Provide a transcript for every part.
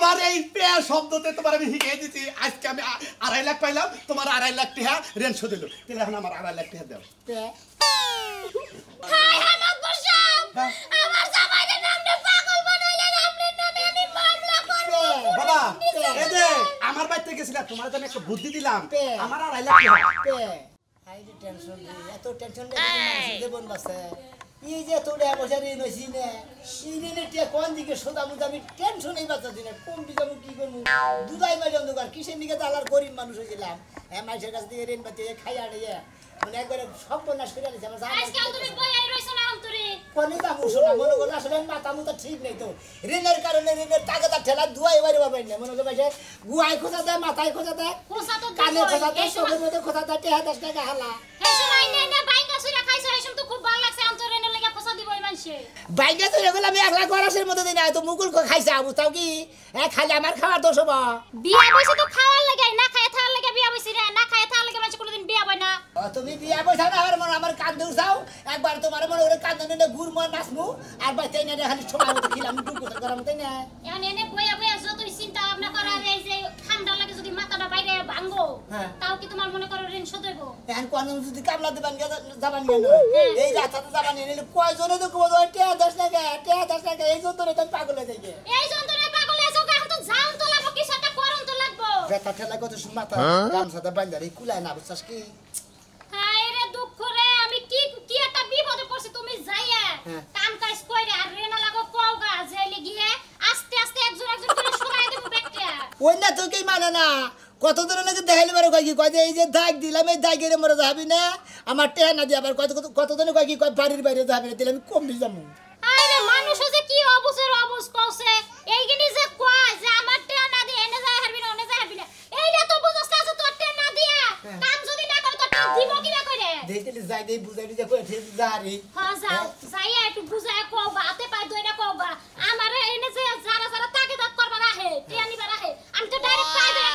তোমার এই পে শব্দতে তোমার আমি শিখিয়ে দিছি আজকে আমি 2.5 লাখ পাইলাম তোমার 2.5 লাখ টাকা রেন্ট শোধ দিল তাহলে এখন আমার 2.5 লাখ টাকা দাও হাই হামাকবর সাহেব আমার জামাইয়ের নামে পাগল বানাইলেন আপনার নামে আমি মামলা করব বাবা এই যে আমার বাড়িতে গেছিলা তোমার তো আমি একটা বুদ্ধি দিলাম আমার 2.5 লাখ টাকা হাই রে টেনশন এত টেনশন নেই মানুষ জীবন বাঁচে এই যে তোরে বছর ঋণ হইছি না এই ঋণের টিয়া কোন দিকে সোজা মুজা আমি টেনশনই বাঁচাচ্ছি না কোন দিকে আমি কি করবো দুধাই মাঝে অন্ধকার কিসের দিকে তালার গরিব মানুষ হয়েছিলাম হ্যাঁ মানুষের কাছ থেকে ঋণ পাতি খাইয়া নিয়ে মানে একবারে সব বন্যাস করে আনিছে আমার আজকাল তুমি বইয়াই রইছো না অন্তরে কোনে দাম শোনা মনে করো আসলে মাথা মুতা ঠিক নেই তো ঋণের কারণে ঋণের টাকাটা ঠেলা দুয়াই বাড়ি পাবেন না মনে করো গুয়ায় খোঁজা দেয় মাথায় খোঁজা দেয় খোসা তো কানে খোঁজা দেয় চোখের মধ্যে খোঁজা দেয় 10 টাকা হালা এই সময় না বাইকা সুরা খাইছো এই সময় তো খুব ভালো লাগছে অন্তরে এনে লাগা খোসা দিব এই মানুষে বাইকে তো এগুলো আমি 1 লাখ খরচের মধ্যে দিই না তো মুকুল খাইছে আবু তাও কি খালি আমার খাওয়ার দোষ হবা বিয়া বইছে তো খাওয়ার লাগে না খায় থাকার লাগে বিয়া বইছি রে না খায় থাকার লাগে মানুষ কোনোদিন বিয়া বই না তুমি বিয়া পয়সা না আমার কান্দে উঠাও একবার তোমার মনে করে কান্দে নিলে গুড় মা নাচমু আর বাইতে না খালি সময় মতো খিলাম টুকু করাম তাই না এখন এনে বইয়া বইয়া যতই চিন্তা ভাবনা করা এই যে ঠান্ডা লাগে যদি মাথাটা বাইরে ভাঙবো তাও কি তোমার মনে করো ঋণ শোধ হইব এখন কোন যদি কামলা দিবান যাবান কেন এই রাস্তাতে যাবান নিলে কয়জনে তো কবো 10 টাকা এই জন্য তো পাগল হয়ে যাবে এই যন্ত্রণা পাগল হয়েছে এখন তো জাম তো লাগবো কিছু একটা করণ তো লাগবো বেটা ঠেলা কত মাথা গামছাতে বান্ধারি কুলায় না বুঝছস কি হায় রে দুঃখ রে আমি কি কি একটা বিপদে পড়ছি তুমি যাইয়া কাম কাজ কইরে আর রেনা লাগো কওগা যাইলে গিয়ে আস্তে আস্তে একজন একজন করে সরাই দেব ব্যাগটা ওই না তো কি মানে না কত দূর নাকি দেখাইলে পারো কয় কি কয় যে এই যে দাগ দিলাম এই দাগের মরে যাবি না আমার টেয়া না দিয়ে আবার কত দিন কয় কি কয় বাড়ির বাইরে যাবি না দিলে আমি কমবি যাবো আরে মানুষ যে কি অবসর অবস কওছে এইগিনি যে কয় যে আমার টেয়া না দিয়ে এনে যায় হারবি না ওনে যায় হারবি না এইটা তো বুঝছস না তোর টেয়া না দিয়া কাম যদি না করে তো দিব কি না কইরে দেখলি যাই দেই বুঝাই দিতে কই ঠিক যারি হ্যাঁ যাও যাইয়া একটু বুঝায় কওবা হাতে পায় দইরা কওবা আমারে এনে যে যারা যারা তাকে দাঁত করবা রাহে টেয়া নিবা রাহে আমি তো ডাইরেক্ট পাই ধরে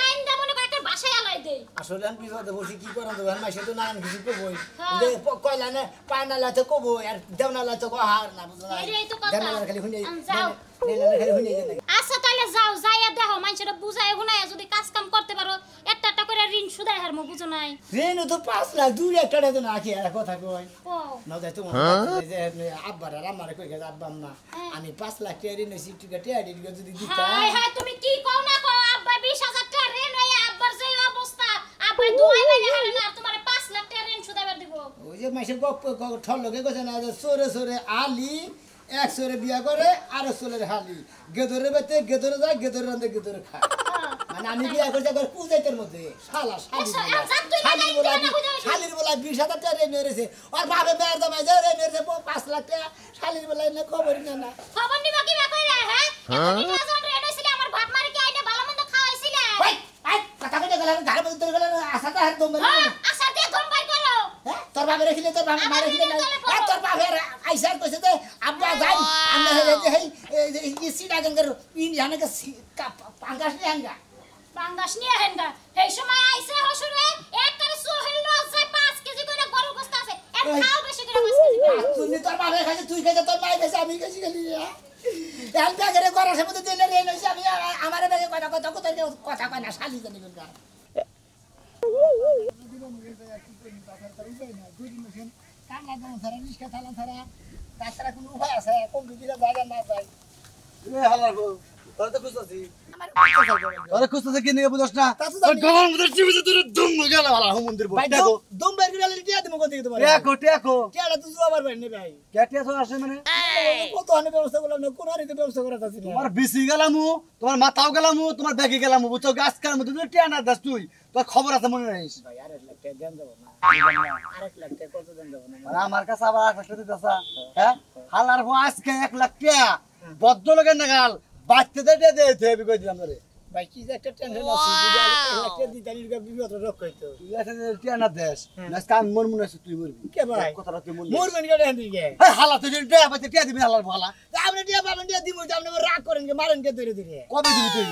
কাইন্দা মনে করে একটা বাসায় আলাই দেই আসলে আমি বিপদে বসি কি করব দেবেন মাসে তো নানান কিছু কবই যে কয়লা না পায়না লাতে কবো আর দেওনা লাতে কো হার না বুঝলা এই তো কথা দেওনা খালি শুনি যাও দেওনা খালি শুনি যায় আচ্ছা তাহলে যাও যাইয়া দেখো মানুষেরা বুঝায় হুনায় যদি কাজ কাম করতে পারো একটা একটা করে ঋণ সুদাই হারমু বুঝো নাই ঋণ তো 5 লাখ দুই একটা তো না কি আর কথা কই ও না যাই তোমার যে আব্বার আর আমার কই গেছে আব্বা আম্মা আমি 5 লাখ টাকা ঋণ নিছি টিকা টিয়া যদি দিতা হাই হাই তুমি কি কও না কও আব্বা 20,000 টাকা ঋণ হইয়া আব্বার যে অবস্থা আব্বা দুই মাইনে হারে না তোমার 5 লাখ টাকা ঋণ সুদাইবার দিব ওই যে মাসে গপ ঠল লগে কইছে না যে সরে সরে আলি এক সরে বিয়া করে আর সরে হালি গেদরে বেতে গেদরে যায় গেদরে রান্দে গেদরে খায় মানে আমি বিয়া করতে করে পূজাইতের মধ্যে শালা শালির বলা 20,000 টাকা রে মেরেছে আর বাবা মেয়ের দামে যে রে মেরেছে 5 লাখ টাকা শালির বলা না খবর না খবর নিবা কি কইরা হ্যাঁ এত টাকা ঋণ হইছিল আমার বাপ মারে কি আইনা ভালো মন্দ খাওয়াইছিলে ওই আই কথা কইতে গেল ঘরে মধ্যে ধরে গেল আশাটা হাত দম আশা দিয়ে দম বাই করো হ্যাঁ তোর বাবা রেখিলে তোর বাবা মারে রেখিলে না তোর বাবা আইসার কইছে যে আব্বা যাই আমরা এই সিডা গঙ্গার ইন জানাকে পাঙ্গাস নিয়ে আঙ্গা পাঙ্গাস নিয়ে হেনগা এই সময় আইছে হসুরে এক করে সোহেল লজ্জায় 5 কেজি করে গরু গোস্ত আছে এক খাও বেশি করে 5 কেজি তুই তোর বাবা খাইছে তুই খাইছে তোর মাই খাইছে আমি খাইছি খালি এল ব্যাগের করার সময় দিলে রে নইছে আমি আমার ব্যাগে কথা কয় না শালি জানি গঙ্গা কামলা দাম ছাড়া রিস্কা চালান ছাড়া তাছাড়া কোনো উপায় আছে কোন দিকে জায়গা না যায় হালার তোর তো খুঁজতাছি আরে খুঁজতাছে কি নিয়ে বুঝছ না গরম মধ্যে টিভিতে তোর দুম গেল হালা মন্দির বল দেখো দম বের করে টিয়া দিমু কত তোমার টেকো টিয়াটা তো জোয়াবার ভাই নে ভাই কেটিয়া তো আসে মানে কত হানে ব্যবস্থা করলাম না কোন হারিতে ব্যবস্থা করা যাচ্ছে না তোমার বিসি গেলামু তোমার মাথাও গেলামু তোমার ব্যাগে গেলামু বুঝছো গাছকার মধ্যে তুই টিয়া না দাস তুই তোর খবর আছে মনে রাখিস ভাই আর 1 লাখ টাকা দেন যাব না আর 1 লাখ টাকা কত দেন যাব না আর আমার কাছে আবার 1 লাখ টাকা দিতেছা হ্যাঁ হালার আজকে 1 লাখ টাকা বদ্ধ লোকের নাগাল বাচ্চা দে দেবি কই দিলাম রে ভাই কি যে একটা টেনশন আছে যদি 1 লাখ টাকা দিতালি বিপদ রক্ষা হইতো তুই আছে টিয়া না দেশ না কান মন মনে আছে তুই মরবি কে ভাই কথাটা তুই মরবি মোর মেন গেলে দিকে এই হালা তুই টিয়া পাইতে টিয়া দিবি হালার ভালা আপনি টিয়া পাবেন টিয়া দিমু আপনি রাগ করেন কে মারেন কে ধরে ধরে কবে দিবি তুই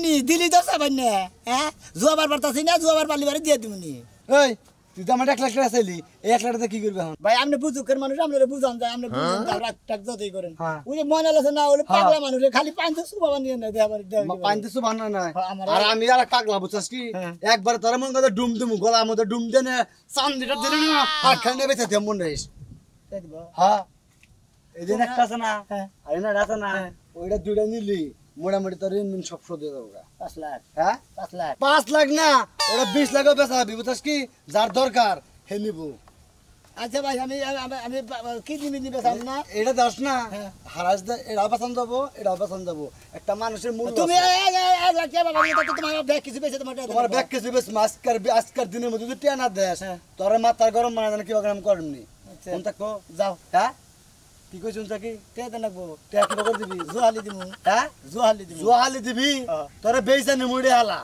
নি দিলি তো সাবান না হ্যাঁ জুয়াবার বারতাছি না জুয়াবার পালি বারে দিয়ে দিমু নি এই তুই তো আমার 1 লাখ টাকা চাইলি এই 1 লাখ টাকা কি করবি এখন ভাই আপনি বুঝুকের মানুষ আপনারা বুঝান যায় আপনি বুঝান যায় রাগ টাক যতই করেন হ্যাঁ। ওই যে মনে আছে না ওই পাগলা মানুষ খালি 500 বাবা নিয়ে না দেয়া পাইতে সু বানা না হ্যাঁ, আমার- আর আমি আর পাগলা বুঝছস কি হ্যাঁ। একবার তোর মন কথা ডুম ডুম গলার মধ্যে ডুম দেনে চান্দিটা দিলে না আর খানে বেঁচে দে মন রেস হ্যাঁ এই যে একটা আছে না হ্যাঁ। আর না আছে না হ্যাঁ। ওইটা দুইটা নিলি মোটামুটি তোর ঋণ সব শোধ দিয়ে দেবো 5 লাখ হ্যাঁ 5 লাখ 5 লাখ না ওরা 20 লাখও বেচা হবে বুঝছস কি যার দরকার হে নিবো আচ্ছা ভাই আমি আমি কি নিবি বেচাম না এটা দাস না হ্যাঁ। হারাস দে এটা পছন্দ যাবো এটা পছন্দ যাবো একটা মানুষের মূল্য তুমি আছে। বাবা তো তোমার ব্যাগ কিছু বেচে তোমার তোমার ব্যাগ কিছু বেশ আজকের দিনের মধ্যে যদি টেনা দেশ হ্যাঁ। তোর মাথার গরম মানে জানি কিভাবে আমি করেননি আচ্ছা। কোন থাকো যাও হ্যাঁ কি কইছুন কি টেতে লাগবো টেয়া কি করে দিবি জোহালি দিমু হ্যাঁ জোহালি দিমু জোহালি দিবি হ্যাঁ। তোরে বেইছানি মুড়ে হালা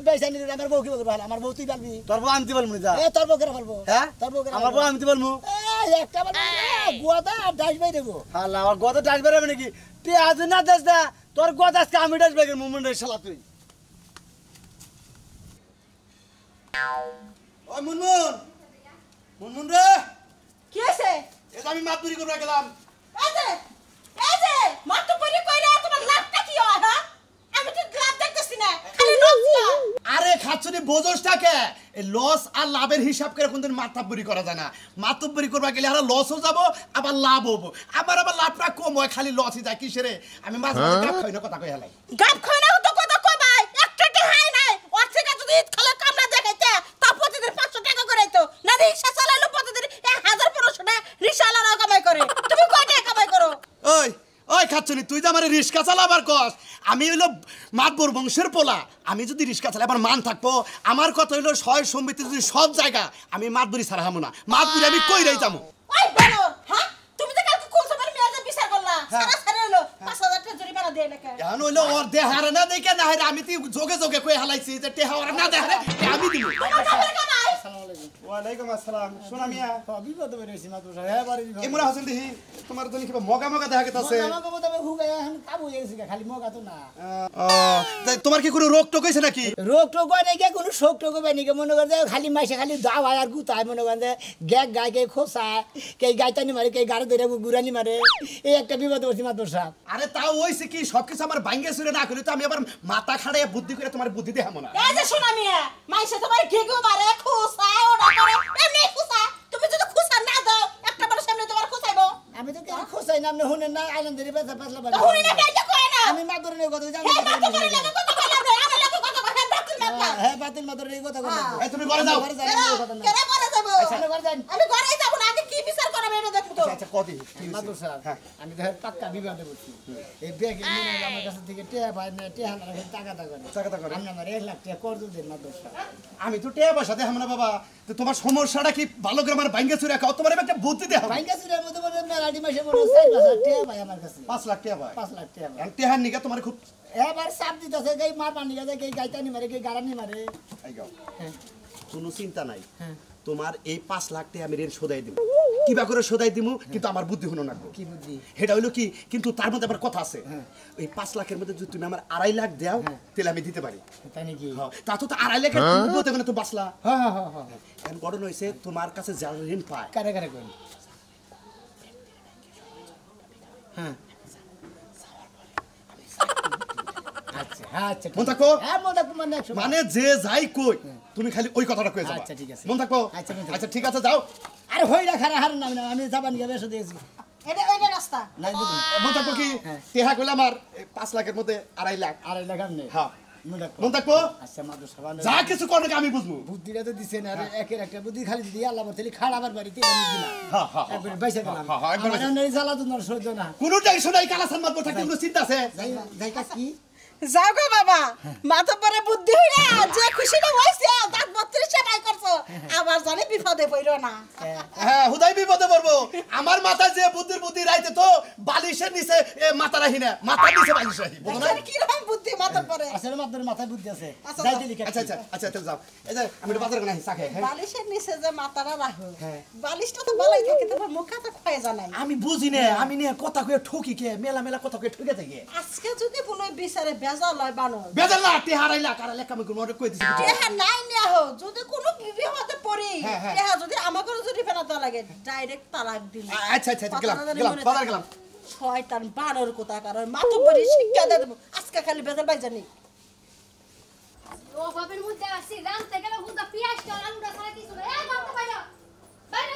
বেচা নিলে আমার বউ কি করবে আমার বউ তুই পারবি তোর বউ আনতে পারবো যা এ তোর বউ কেন পারবো হ্যাঁ তোর বউ কেন আমার বউ আনতে পারবো একটা গুয়াদা আর ডাইস বাই দেবো হালা আমার গদা ডাস বেরোবে নাকি টেয়া আজ না দেশ দা তোর গদা আজকে আমি ডাস বেগের মুমুন্ডে শালা তুই ওই মুনমুন মুনমুন রে কি আছে এটা আমি মাছ চুরি করতে গেলাম এই যে মাত্র পরি কইরা তোমার লাভটা কি হয় হ্যাঁ আমি তো লাভ দেখতেছি না খালি নষ্ট আরে খাচ্ছনি বোঝসটাকে এই লস আর লাভের হিসাব করে কোনদিন মাতাব্বরি করা যায় না মাতাব্বরি করবা গেলে আর লসও যাব আবার লাভ হবো আবার লাভটা কম হয় খালি লসই যায় কিসেরে আমি মাছ খাই না কথা কই হেলাই গাব খানা তো কথা কবাই একটা কি হাই নাই ওর থেকে যদি ঈদ খালে কামনা দেখাইতে তা প্রতিদিন 500 টাকা করাইতো না রিকশা চালাইলো প্রতিদিন 1000 টাকা রিকশাওয়ালা কামাই করে তুমি কয় টাকা কামাই করো ওই ওই খাচ্ছনি তুই যে আমার রিস্কা চালাবার কস আমি হইলো মাতবর বংশের পোলা আমি যদি রিস্কা চালাই আমার মান থাকবো আমার কথা হইলো সয় সম্বিত যদি সব জায়গা আমি মাতবরি ছাড়া হামো না মাতবরি আমি কই রাই যাবো ওই বলো হ্যাঁ তুমি তো কালকে কোন সময় মেয়াদে বিচার করলা সারা সারা হলো 5000 টাকা জরিমানা দিয়ে লেখা এখন হইলো ওর দেহারে না দেখে না হারে আমি তুই যোগে যোগে কই হালাইছি যে টেহা ওর না দেহারে আমি দিব তোমার কাপড় কামাই ওয়ালাইকুম আসসালাম সোনা মিয়া বিপদ বেরিয়েছি মাত্র হ্যাঁ বাড়ি ইমরা হাসান দেখি তোমার জন্য কিবা মগা মগা দেখা গেছে আমাকে বলতে হবে হুগাই এখন কাবু হয়ে গেছে খালি মগা তো না তোমার কি কোনো রোগ টোক হয়েছে নাকি রোগ টোক হয় নাকি কোনো শোক টোক হবে নাকি মনে করে যে খালি মাসে খালি দাওয়ায় আর গুতায় মনে করেন যে গ্যাগ গায়ে কে খোসায় কে গাইতানি মারে কে গাড়ি ধরে গুড়ানি মারে এই একটা বিপদ পড়ছি মাত্র সাহেব আরে তাও হইছে কি সবকিছু আমার ভাঙ্গে সুরে না করি তো আমি আবার মাথা খাড়াইয়া বুদ্ধি করে তোমার বুদ্ধি দেখাবো না এই যে শোনা মিয়া মাইসে তোমার ঘেগো মারে খুসায় ওটা করে এমনি খুসায় তুমি যদি খুসা না দাও একটা মানুষ এমনি তোমার খুসাইবো আমি তো কেন খোসাই না আপনি শুনেন না আইল্যান্ডের পেছা পাঁচলা বাড়ি হুনি না কাইতে কয় না আমি মাত্র এই কথা জানি হে কত করে লাগে কত করে লাগে আমি লাগে কত করে বাতিল মাত্রা হ্যাঁ বাতিল মাত্র এই কথা কথা এই তুমি ঘরে যাও ঘরে যাই এই কথা না কেন করে যাব আপনি ঘরে যান আমি ঘরে যাব না আগে কি বিচার করাবে এটা দেখো তো আচ্ছা কদি মাত্র সাহেব আমি তো পাক্কা বিবাদে বলছি এই ব্যাগ এমনি আমার কাছে থেকে টেয়া পাই না টেয়া না রাখে টাকা করে আপনি আমার 1 লাখ টাকা কর্জ দেন মাত্র সাহেব আমি তো টেয়া পয়সা দেখাবো না বাবা তো তোমার সমস্যাটা কি ভালো করে আমার ভাঙ্গে সুরে খাও তোমার একটা বুদ্ধি দেখাবো ভাইঙ্গা সিরের মধ্যে বলে মেলাডি মাসে মনে 4 টেয়া পাই আমার কাছে 5 লাখ টাকা ভাই 5 লাখ টাকা আর টেহার নিকে তোমার খুব এবার সাপ দিতেছে গাই মার পানি গাছে গাই গাইতানি মারে গাই গাড়ানি মারে এই গাও হ্যাঁ কোনো চিন্তা নাই হ্যাঁ তোমার এই 5 লাখ টাকা আমি ঋণ শোধাই দিব কিবা করে শোধাই দিমু কিন্তু আমার বুদ্ধি হলো না কি বুদ্ধি সেটা হইলো কি কিন্তু তার মধ্যে আবার কথা আছে ওই 5 লাখের মধ্যে যদি তুমি আমার 2.5 লাখ দাও তাহলে আমি দিতে পারি তাই নাকি হ্যাঁ, তা তো 2.5 লাখের মধ্যে মানে তো বাঁচলা হ্যাঁ হ্যাঁ হ্যাঁ এখন গঠন হয়েছে তোমার কাছে যারা ঋণ পায় কারে কারে কই হ্যাঁ আচ্ছা আচ্ছা মন থাকো হ্যাঁ মন থাকো মানে একশো মানে যে যাই কই তুমি খালি ওই কথাটা কয়ে যাবা আচ্ছা, ঠিক আছে। মন থাকো আচ্ছা, মন থাকো। আচ্ছা ঠিক আছে যাও আরে হইরা খারা হার না আমি যাবান গিয়ে বেশ দিয়েছি এটা ওইটা রাস্তা নাই বুঝুন মন থাকো কি হ্যাঁ। টেহা কইলে আমার 5 লাখের মধ্যে 2.5 লাখ 2.5 লাখ আপনি হ্যাঁ মন থাকো মন থাকো আচ্ছা মাত্র সাবান যা কিছু করবে আমি বুঝবো বুদ্ধিটা তো দিছেন আরে একের একটা বুদ্ধি খালি দিদি আল্লাহ বলতে খাড়াবার বাড়িতে আমি দিলাম হ্যাঁ হ্যাঁ একবার বাইসা গেলাম হ্যাঁ, হ্যাঁ, একবার আমার বাইসা। নেই জ্বালা তো নর সহ্য না কোনো টেনশন নাই কালাসান মাতবো থাকতে কোনো চিন্তা আছে যাই যাই কাজ কি যাও গো বাবা মাথা পরে বুদ্ধি হইরা যে খুশি না হইছে দাঁত 32 টাকা করছো আবার জানি বিপদে পড়ো না হ্যাঁ হুদাই বিপদে পড়বো আমার মাথায় যে বুদ্ধি রাইতে তো বালিশের নিচে মাথা রাখি না মাথার নিচে বালিশ রাখি বুঝো না কি রকম বুদ্ধি মাথা মাতব্বরে আসলে মাতব্বরের মাথায় বুদ্ধি আছে আচ্ছা, যাই দিলি আচ্ছা আচ্ছা আচ্ছা তাহলে যাও এই যে আমি একটু বাজার করে আসি চা খাই হ্যাঁ বালিশের নিচে যে মাথাটা রাখো হ্যাঁ। বালিশটা তো ভালোই থাকে তোমার মুখে তো ক্ষয়ে জানাই আমি বুঝি না আমি নিয়ে কথা কয়ে ঠকি কে মেলা মেলা কথা কয়ে ঠকে থাকি আজকে যদি কোনো বিচারে বেজাল হয় বানর বেজাল না তে হারাইলা কারালে কাম করে মরে কই দিছি টেহা নাই নেহ যদি কোনো বিবাদে পড়ি হ্যাঁ, হ্যাঁ। টেহা যদি আমাকে যদি ফেরাতে লাগে ডাইরেক্ট তালাক দিন আচ্ছা আচ্ছা গেলাম বাজার গেলাম শয়তান বানর কোথা কারণ মাতব্বরি শিক্ষা দিয়ে দেবো আজকে খালি বেজাল বাই জানি ও বাপের মধ্যে আসি রান্তে গেলে হুদা পিয়াজটা আলুটা ছাড়া কিছু না এই বাপ বাইরে বাইরে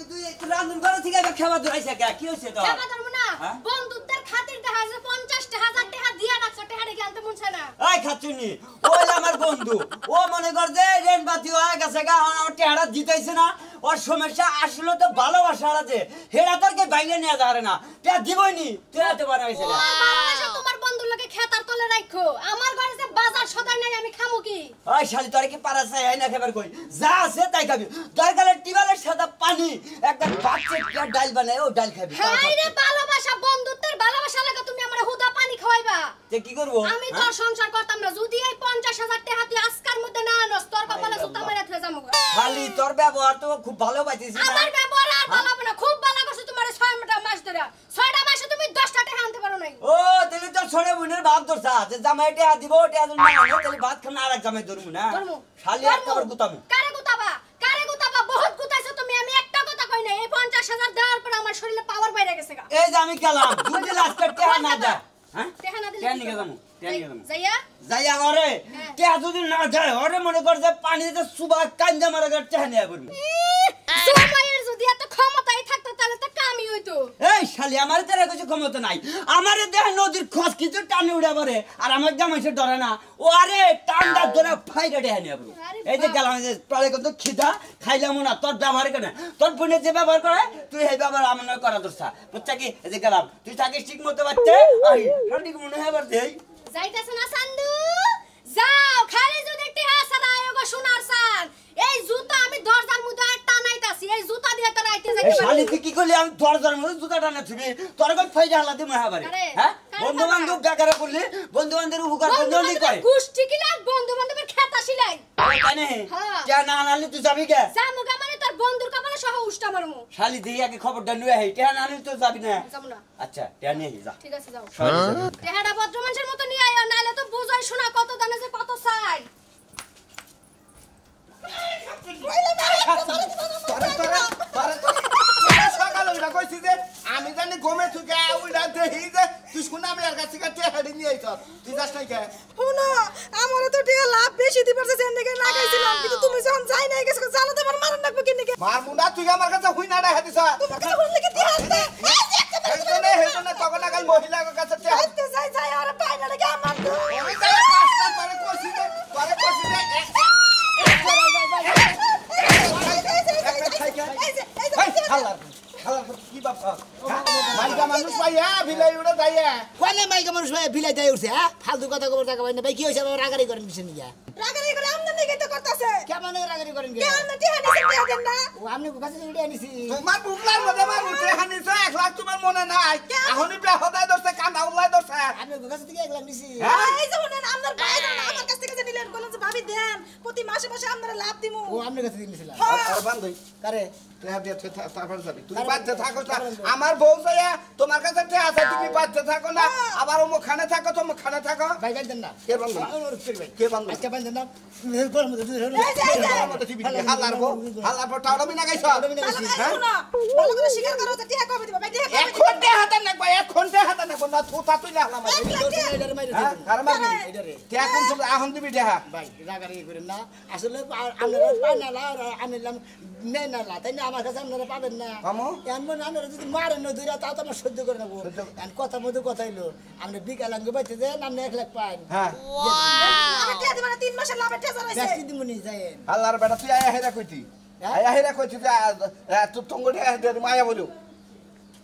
তুই একটু রান্ধন করে থেকে এবার খাবার ধরাইছে কে কি হইছে তো জামা ধরবো না হ্যাঁ? বন্ধুত্বের খাতির দেখা যায় 50,000 টাকা দিয়া রাখছো টাকাটা কি আনতে মনছে না এই খাচ্ছুনি ওই আমার বন্ধু ও মনে কর যে রেন বাতি হয়ে গেছে গা এখন আমার টেহারা জিতাইছে না ওর সমস্যা আসলে তো ভালোবাসা আছে হেরা তোর কে বাইরে নিয়ে যাবে না তে দিবই নি তুই এত বড় হইছে না ভালোবাসা তোমার বন্ধুর লগে খেতার তলে রাখো আমার ঘরে যে বাজার সদাই নাই আমি খামু কি ওই শালি তোর কি পারা চাই না খাবার কই যা আছে তাই খাবি তোর গালে টিবালের সাদা পানি একটা বাচ্চা ডাল বানায় ও ডাল খাবি হাই রে ভালোবাসা বন্ধুত্বের ভালোবাসা লাগে তুমি আমার হুদা পানি খাওয়াইবা তে কি করবো আমি তো আর সংসার করতাম না যদি এই 50,000 টাকা তুই আজকার মধ্যে না আনস তোর কপালে জুতা মেরে থে যামু খালি তোর ব্যবহার তো খুব ভালো পাইছিস না আমার ব্যবহার আর ভালো হবে না খুব ভালো করছো তোমার 6 মাস ধরে 6টা মাসে তুমি 10টা টাকা আনতে পারো নাই ও তাহলে তোর ছোড়ে বোনের ভাব ধরছা যে জামাইটা দিব ওটা আজ না আনো তাহলে ভাত খানা আর এক জামাই ধরমু না ধরমু। শালি একবার গুতামু কারে গুতাবা বহুত গুতাইছো তুমি আমি একটা কথা কই না এই 50,000 দেওয়ার পর আমার শরীরে পাওয়ার বাইরে গেছে গা এই যে আমি গেলাম যদি লাস্টে টেহা না দে হ্যাঁ টাকা না দিলে টেহা কি নিয়ে করবো? যাবো টেহা নিয়ে যাবো যাইয়া যাইয়া ঘরে হ্যাঁ। টেহা যদি না যায় ওরে মনে কর যে পানিতে সুবা কান্দা মারা গেলে টেহা নিয়ে পড়বি জামাইয়ের যদি এত ক্ষমতাই থাকতো তাহলে তো কামই হইতো এই শালি আমার তেরা কিছু ক্ষমতা নাই আমার দেহ নদীর খস কিছু টানে উড়ে পড়ে আর আমার জামাইছে ডরে না ও আরে টান্ডা ধরে ফাইটা টেহা নিয়ে পড়বো আরে এই যে গেলাম এই যে টলে কত খিদা খাইলাম না তোর ব্যবহার কেন তোর বোনে যে ব্যবহার করে তুই এই ব্যবহার আমার নয় করা দোষা বুঝছা কি এই যে গেলাম তুই থাকিস ঠিক মতো বাচ্চা আই ঠিক মনে হয় আবার দেই যাইতাছ না সান্দু যাও খালি যদি একটি হাসার আয়োগো শোনার সান এই জুতা আমি দরজার মধ্যে টানাইতাছি এই জুতা দিয়ে তো রাইতে এই যাইতে শালি পারি তুই কি করলি আমি দরজার মধ্যে জুতা টানা থুবি তোর কই ফাইজা হালা দিমু হাবারে আরে, হ্যাঁ কার বন্ধু বান্ধব বেকারে করলি বন্ধু বান্ধবের উপকার বন্ধু বান্ধব করে গোষ্ঠী কিলা বন্ধু বান্ধবের খেতা সিলাই কেন হ্যাঁ। কে না আনলি তুই যাবি কে জামুগা মানে তোর বন্ধুর কপালে সহ উষ্টা মারমু শালি দিয়ে আগে খবরটা নিয়ে আই কে না আনলি তুই যাবি না যাবো না আচ্ছা কে নিয়ে আই, যা ঠিক আছে যাও সরি, সরি। টেহারা ভদ্র মানুষের মতো নিয়ে আয় নাইলে তো বুঝাই শোনা কত দানে যে কত চাই সকাল ওইটা কইছি যে আমি জানি গমে থেকে ওইটা দেখি যে তুই শুনে আমি আর কাছে কাছে হেডি নিয়ে আইছ তুই যাস নাই কে শুনো আমারে তো টিয়া লাভ বেশি দিবার যে এন্ডে লাগাইছিলাম কিন্তু তুমি যখন যাই নাই গেছো জানো তোমার মারন লাগবে কি নিকে মার মুন্ডা তুই আমার কাছে হুই না রে দিছ তোমাকে তো বললি কি টিয়া আছে হেজনে তখন আগাল মহিলার কাছে তে আইতে যাই যাই আর পাই না লাগে আমার তো আমি তাই পাঁচটা পরে কইছি যে কি বাবা মাইকা মানুষ পাইয়া ভিলাই উড়ে যাইয়া কোনে মাইকা মানুষ ভাই বিলাই দেয় উঠছে হ্যাঁ ফালতু কথা কবার টাকা ভাই না ভাই কি হইছে আবার রাগারি করেন কিছু নিয়া রাগারি করে আমনে নিকে তো করতেছে কেমন রাগারি করেন কে কেন টিয়া নিছে টিয়া দেন না ও আপনি কাছে উড়ে আনিছি তোমার বুকলার মধ্যে আমার উঠে হানিছ 1 লাখ তোমার মনে নাই এখনই বেহদায় দরছে কান্দা উল্লাই দরছে আপনি কাছে থেকে 1 লাখ নিছি এই যে শুনেন আপনার ভাই আমার কাছ থেকে যে নিলেন বলেন যে ভাবি দেন প্রতি মাসে মাসে আপনারা লাভ দিমু ও আপনি কাছে দিয়েছিলাম আর বান্ধই কারে তারপর যাবি তুমি বাচ্চা থাকো না আমার বউ যাইয়া তোমার কাছে আছে তুমি বাচ্চা থাকো না আবার ও মুখানে থাকো তো মুখানে থাকো ভাই দেন না কে বান্ধ কে বান্ধ আজকে বাই দেন না গরম মধ্যে হালার বউ টাউডা মিনা গাইছ শুনো ভালো করে স্বীকার করো যে টিয়া কবে দিবা ভাই টিয়া এক ঘন্টা হাতে নাকবা এক ঘন্টা হাতে নাকবা না থুতা তুই লাগালাম কারণ মারবি কে কোন সময় আহন দিবি দেহা ভাই রাগারি করেন না আসলে আপনারা পাই না আনিলাম নেই না তাই না আমার কাছে আপনারা পাবেন না কামো? এমন আপনারা যদি মারেন না দুইরা তাও তো আমরা সহ্য করে নেবো কথার মধ্যে কথা হইলো আমরা বিকাল আঙ্গে বাইতে দেন আপনি 1 লাখ পান হ্যাঁ আমার টিয়া দিবা না 3 মাসের লাভে টিয়া চালাইছে ব্যক্তি দিমুনি যাইন আল্লাহর বেটা তুই আয়া হেরা কইতি আয়া হেরা কইতি তুই তঙ্গড়ি মায়া বলু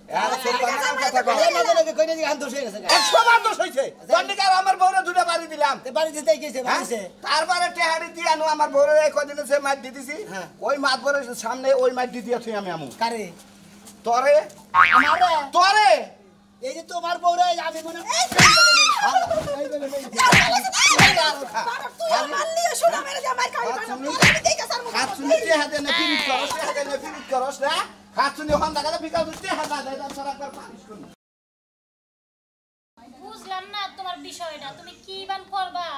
কথা কও আরে মাঝে লাগে কইনে দিকে হাত দোষ হয়ে গেছে 100 বার দোষ হইছে দন্ডিকার আমার বউরে দুটা বাড়ি দিলাম তে বাড়ি দিতে গেছে বাড়িছে তারপরে টেহারি দিয়ে আনো আমার বউরে কদিনে সে মাছ দিয়ে দিছি হ্যাঁ। ওই মাছ বরে সামনে ওই মাছ দিয়ে তুই আমি আমু কারে তরে আমারে তরে এই যে তোমার বউরে আমি মনে বুঝলাম না তোমার বিষয়টা, তুমি কি বান করবা?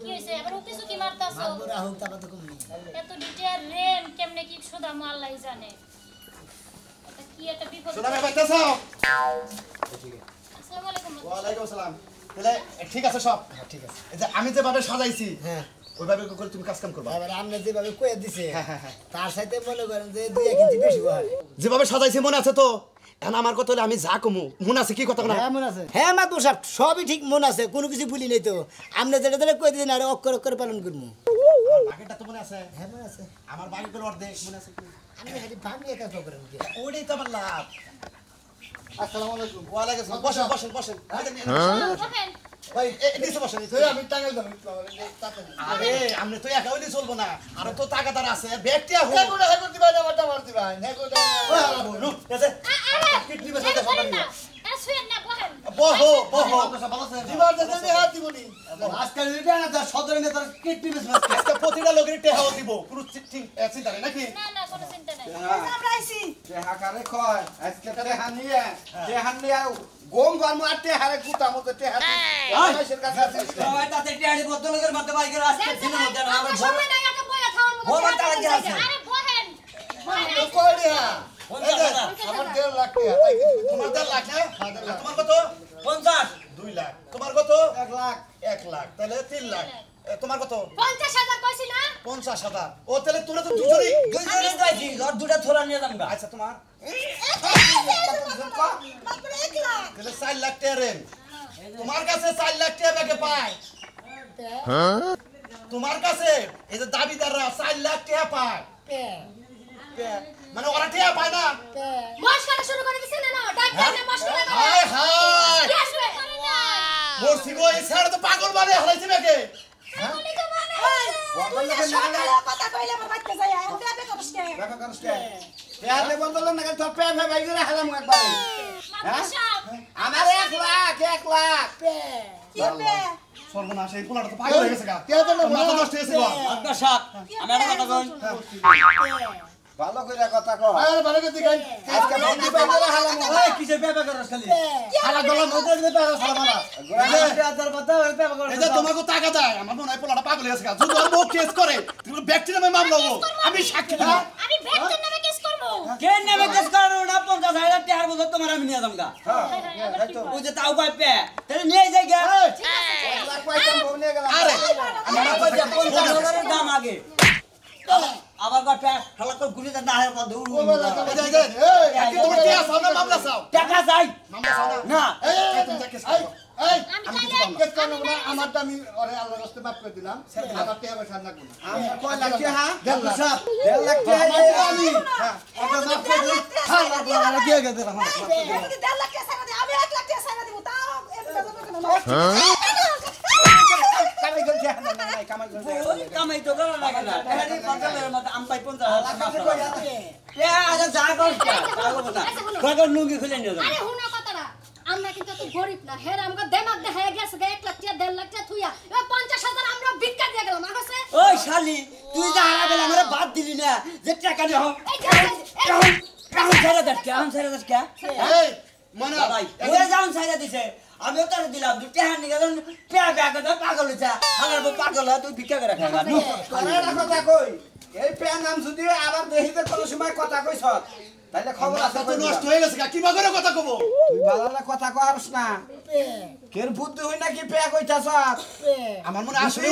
কি হইছে এবার উকিসু কি মারতাছো? এত ডিটেইল রেন কেমনে কি সুদা আল্লাহই জানে। এটা কি একটা বিপদ। শোনা ভাই বাইতেছো? আসসালামু আলাইকুম। ওয়ালাইকুম আসসালাম। তাহলে ঠিক আছে সব? ঠিক আছে। এই যে আমি যেভাবে সাজাইছি হ্যাঁ ওইভাবে করে তুমি কাজ কাম করবা। এবার আপনি যেভাবে কয়ে দিছে তার সাথে মনে করেন যে 2 কেজি বেশি হয়। যেভাবে সাজাইছি মনে আছে তো? এখন আমার কথা হলে আমি যা কমু মনে আছে কি কথা না? হ্যাঁ মনে আছে। হ্যাঁ মাতুর সাহেব সবই ঠিক মনে আছে, কোনো কিছু ভুলি নাই তো। আপনি যেটা যেটা কয়ে দিন আর অক্ষর অক্ষর পালন করবো। বাকিটা তো মনে আছে? হ্যাঁ মনে আছে। আমার বাকিটার অর্ধেক মনে আছে কি? আপনি খালি ভাঙিয়ে কাজ করেন কি? ওটাই তো আমার লাভ। আসসালামু আলাইকুম। ওয়ালাইকুম আসসালাম। বসেন বসেন বসেন। বহেন। ভাই নিচে বসেন। আমি টাঙ্গাইল যাবো আরে আপনি তো একা হইলে চলবো না, আরো তো টাকাদার আছে ব্যক্তিয়া হোক। কিডনি বেচা দেখা পারি না। শুয়েন না বহেন। বহো বহো। আজকাল এটা না তার সদরে নেতার কিডনি বেচবে আজকে প্রতিটা লোকের টেহাও দিব, কোনো চিন্তা নেই নাকি? না না কোনো চিন্তা নাই। আমরা আইছি হাকারে কয় আজকে তেহান নিয়ে গম গরম আর তেহারে গুতা মতো তেহার মানুষের কাছে আছে সবাই তাতে টিয়াড়ি বদলের মধ্যে বাইকের আসছে দিন মধ্যে না আমার সময় নাই এত বয়া খাওয়ার মতো। বলা তারা কি আছে? আরে বহেন। কই দিয়া আমার 1.5 লাখ টাকা তাই কি তোমার 1.5 লাখ না? তোমার কত? 50 2 লাখ। তোমার কত? 1 লাখ 1 লাখ। তাহলে 3 লাখ। তোমার কত? 50,000 কইছি না? 50,000। ও তাহলে তোরা তো দুজনেই। দুইজনে যাইছি আর দুটা থোলা নিয়ে যামগা আচ্ছা তোমার মাত্র 1 লাখ তাহলে 4 লাখ টাকা রেন। তোমার কাছে 4 লাখ টাকা ব্যাগে পায়। তোমার কাছে এই যে দাবিদাররা 4 লাখ টাকা পায়। মানে ওরা টাকা পায় না। মশলা শুরু করে দিছেন না? ডাক না মশলা করে। হায় হায় কি আসবে? করে না। মরছি গো, এই ছেড়ে তো পাগল মানে হলাইছে ব্যাগে। বলি তো মানে। সকালে কথা কইলে আমার বাইতে যায় এখন বেবে করছ কে টাকা খরচ কে তেহারে বদলে না তো পে পে ভাই করে হালাম একবার মাত্র সাহেব। আমার 1 লাখ 1 লাখ কি বে সর্বনাশ, এই পোলাটা তো পাগল হয়ে গেছে গা। তেয়া তো না মাথা নষ্ট হয়েছে গো। আপনার সাথ আমি একটা কথা কই ভালো করে কথা কও আরে ভালো করে দিগাই আজকে বন্ধু ভাই করে হালাম এই কিসে পেপা করছ খালি হালা গলা মধ্যে দিতে পারো সালামালা এই যে তোমাকে টাকা দেয়, আমার মনে হয় পোলাটা পাগল হয়ে গেছে গা। যদি ওর বউ কেস করে তুমি ব্যক্তি নামে মামলা হবো, আমি সাক্ষী দেব। আমি ব্যক্তির নামে কেস করব। কে নেবে কেস করো না 50,000 টাকার বদলে তোমার আমি নিয়ে যামগা ওই যে তাও পাই পে তাহলে নিয়ে যাই গা 1 লাখ পয়সা বউ নিয়ে গেলাম আরে আমরা কইছে 50,000 এর দাম আগে আবার কয় পে হলা কই গুলি দা না হয় বন্ধ এই যে এই তোমার টাকা চাও না মামলা চাও? টাকা চাই মামলা চাও না? না এই তুমি কেস করো। আমি তাইলে কেস করব না আমারটা আমি ওরে আল্লাহর রাস্তায় মাফ করে দিলাম আমার টাকা পয়সা লাগবে না আমরা কয় লাখ টাকা 1.5 লাখ 1.5 লাখ টাকা আমি ওটা মাফ করে দিলাম হ্যাঁ আপনারা দিয়ে গেছে আমার যদি 1.5 লাখ টাকা দি আমি 1 লাখ টাকা সারা দিব তাও এমনি যাবে কেন কামাই করছে না নাই কামাই করছে ওই কামাই তো করা লাগে না টাকার 50,000 মধ্যে আম পাই 50,000 এ আজ যা করছ কত লুঙ্গি খুলে নিয়ে যাও আরে হুনা কথাটা আমরা কিন্তু এত গরিব না। হের আমগো দেমাগ দে হয়ে গেছে 1 লাখ টাকা 1.5 লাখ টাকা থুইয়া এ 50,000 আমরা ভিক্ষা দিয়ে গেলাম আমাছে। ওই শালি তুই যা হারা গেলে আমারে বাদ দিলি না যে টাকা নিয়ে হোক এই যে এখন ছেড়ে দেখ কেমন ছেড়ে দেখ কে এই মনে ভাই ওরে যাওন ছেড়ে দিছে আমিও তোর দিলাম তুই টাকা নিয়ে গেল পেয়া পেয়া করে পাগল হইছা আমার পাগল হয় তুই ভিক্ষা করে খাবা তোরা কথা কই এই প্যান নাম যদি আবার দেখিতে কোন সময় কথা কইছ তাইলে খবর আছে তো নষ্ট হয়ে গেছে গা। কি বাগরে কথা কব? তুই বালালা কথা কইছস না কের বুদ্ধি হই নাকি পে কইতাছ আমার মনে আসলে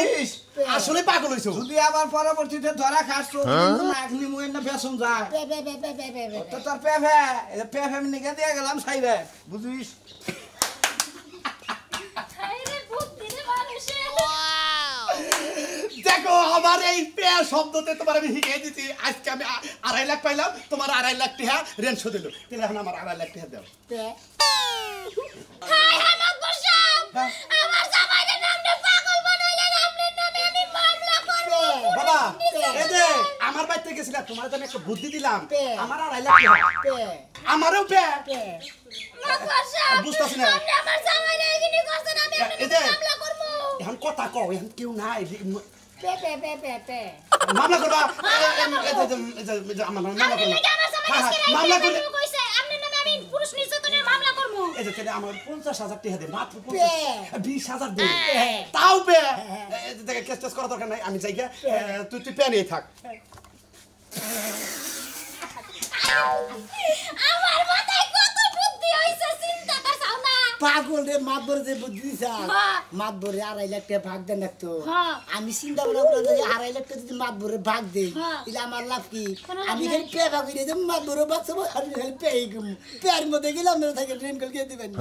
আসলে পাগল হইছো। যদি আবার পরবর্তীতে ধরা খাস তো নাকনি মুই না বেসন যায় তো তোর পে নিকে দিয়ে গেলাম সাইরে বুঝিস আরে বুদ্ধি রে মানুষে। দেখো আমার এই পেয়ার শব্দতে তোমার আমি শিখিয়ে দিচ্ছি। আজকে আমি 2.5 লাখ পাইলাম, তোমার 2.5 লাখ টাকা রেন্ট শোধ দিল। তাহলে এখন আমার 2.5 লাখ টাকা দাও। হাই হামাকবর সাহেব আমার জামাইয়ের নামে পাগল বানাইলেন, আপনার নামে আমি মামলা করব। বাবা এই যে আমার বাড়িতে গেছিলা তোমার তো আমি একটা বুদ্ধি দিলাম পে। আমার আর আইলা কি হয় পে আমারও পে পে বুঝতাছি না আপনি আমার জামাইরে এগিনি করছেন আমি আপনাকে এই যে মামলা করব এখন কথা কও এখন কেউ নাই pay pay pay pay pay মামলা করবা আমার মামলা আপনি করবা নাকি আমার জামাইরে আজকে মামলা রাইতে করলে কইছে আপনার নামে আমি পুরুষ নির্যাতনের মামলা করব এই যে তাহলে আমার 50,000 টাকা দে মাত্র পে। 20,000 দে তাও পে এই যে দেখে কেস টেস করা দরকার নাই আমি যাই গিয়া তুই পে নিয়ে থাক আমার মাথায় কত বুদ্ধি হইছে চিন্তা করছাও না পাগল রে মাতবরে যে বুদ্ধি দিছা হ্যাঁ। মাতবরে 2.5 লাখ টাকা ভাগ দেন লাগতো হ্যাঁ। আমি চিন্তা করে করে 2.5 লাখ টাকা যদি মাতবরে ভাগ দেই হ্যাঁ। তাহলে আমার লাভ কি কোনো লাভ আমি নাই। খালি পে ভাগ করে দেব মাতবরে বাচ্চা আমি খালি পে গেলাম মধ্যে গেলাম মেরে থাকে ড্রেন কল কে দিবেন